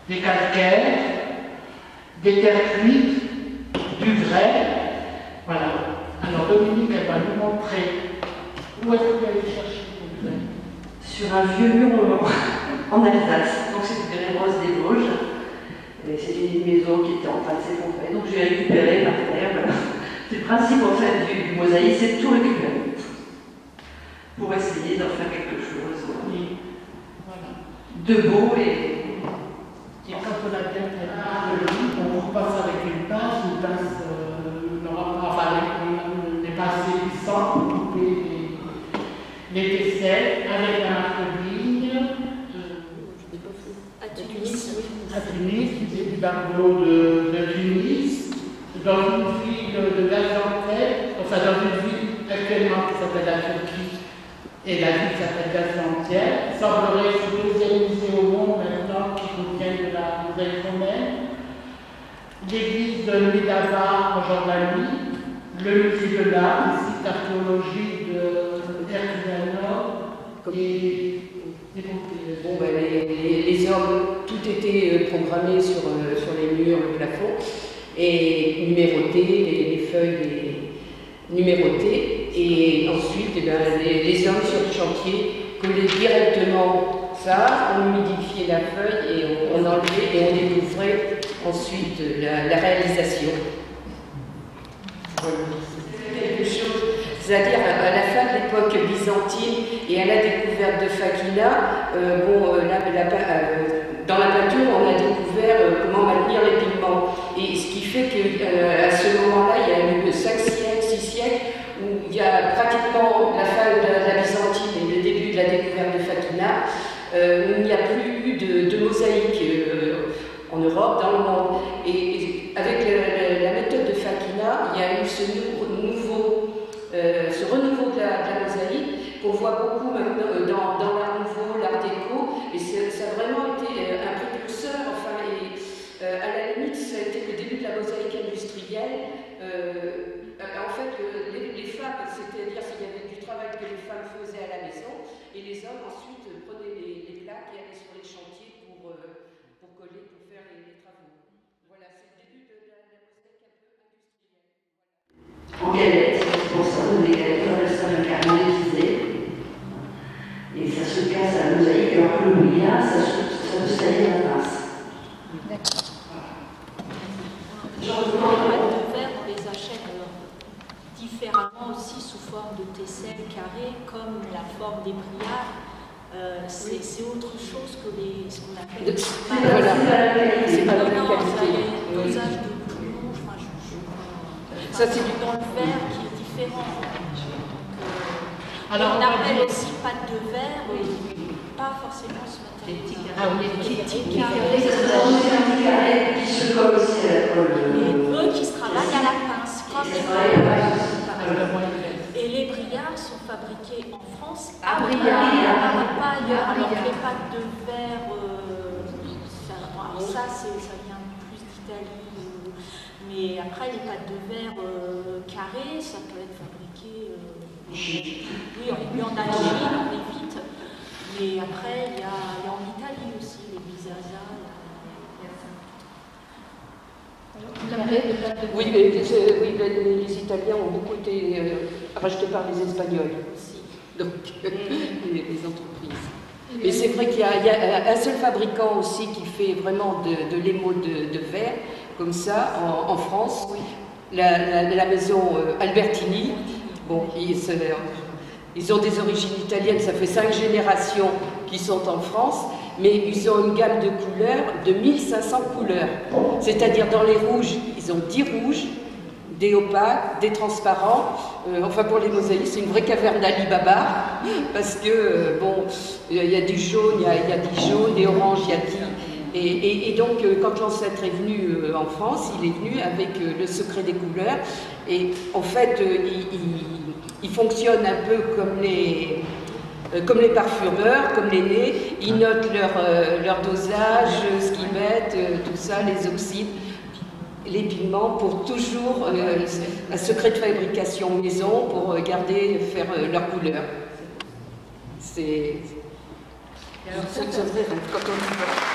des calcaires, des terres cuites, du grès. Voilà. Alors Dominique, elle va nous montrer où est-ce que vous allez chercher du grès. Sur un vieux mur en Alsace. Donc c'est une rose des Vosges. C'était une maison qui était en train de s'effondrer. Donc je l'ai récupéré par terre. Voilà. C'est le principe en fait du mosaïque, c'est de tout récupérer. Pour essayer d'en faire quelque chose de beau et quand on a bien préparé, on repasse avec une pince des pinces puissantes pour couper les aisselles avec un marteau-ligne à Tunis, du barbeau de Tunis, dans une ville de Gaziantep, enfin dans une ville actuellement qui s'appelle la Turquie, et la ville s'appelle Gaziantep. Il semblerait que le deuxième musée au monde maintenant qui convient de la nouvelle romaine, l'église de Medava en Jordanie, le musée de l'art, le site archéologique de Herculano et bon, ben, les hommes, tout était programmé sur les murs, le plafond, et numéroté, les feuilles numérotées. Et ensuite, eh ben, les hommes sur le chantier collaient directement ça, on humidifiait la feuille et on enlevait et on découvrait ensuite la réalisation. Voilà. Quelque chose, c'est-à-dire à la fin de l'époque byzantine et à la découverte de Fakina, dans la peinture, on a découvert comment maintenir les pigments. Et ce qui fait qu'à ce moment-là, il y a eu 5 siècles, 6 siècles, où il y a pratiquement la fin de la Byzantine et le début de la découverte de Fakina, où il n'y a plus eu de mosaïque en Europe, dans le monde. Et avec la méthode de Fakina, il y a eu ce renouveau de la mosaïque qu'on voit beaucoup maintenant dans l'art nouveau, l'art déco, et ça a vraiment été un précurseur, enfin, et à la limite, ça a été le début de la mosaïque industrielle. En fait, les femmes, c'est-à-dire qu'il y avait du travail que les femmes faisaient à la maison, et les hommes ensuite prenaient les plaques et allaient sur les chantiers pour coller, pour faire les travaux. Voilà, c'est le début de la mosaïque un peu industrielle. en galette, pour ça, on les galettes, on reste un carnet déguisé. Et ça se casse à la mosaïque, alors que le brouillard, ça peut se tailler à la pince. D'accord. Genre, de verre, on les achète différemment aussi sous forme de tesselles carrées, comme la forme des briards. C'est autre chose que ce qu'on appelle C'est pas la même qualité. Il y a un dosage de plomb, ça c'est dans le verre qui est différent. Alors, on appelle aussi pâte de verre, pas forcément ce matériel. les petits carrés, qui se collent aussi à la colle. Et eux qui se travaillent à la pince, comme les Et les briards sont fabriqués en France, à Briare, pas ailleurs. Alors que les pâtes de verre, ça vient plus d'Italie. Mais après, les pâtes de verre carrées, ça peut être fabriqué. Oui, en Algérie, on évite. Mais après, il y a en Italie aussi, les bizazas. Oui, les Italiens ont beaucoup été rachetés par les Espagnols aussi, donc les entreprises. Mais c'est vrai qu'il y a un seul fabricant aussi qui fait vraiment de l'émaux de verre, comme ça, en France, la maison Albertini. Bon, ils ont des origines italiennes, ça fait 5 générations qu'ils sont en France, mais ils ont une gamme de couleurs de 1500 couleurs. C'est-à-dire dans les rouges, ils ont 10 rouges, des opaques, des transparents. Enfin pour les mosaïques, c'est une vraie caverne d'Ali Baba, parce que bon, il y a du jaune, il y a du jaune, des oranges, il y a et donc quand l'ancêtre est venu en France, il est venu avec le secret des couleurs, et en fait il fonctionne un peu comme les parfumeurs, comme les nez. Ils notent leur dosage, ce qu'ils mettent, tout ça, les oxydes, les pigments, pour toujours un secret de fabrication maison, pour faire leur couleur. C'est vrai quand on y va.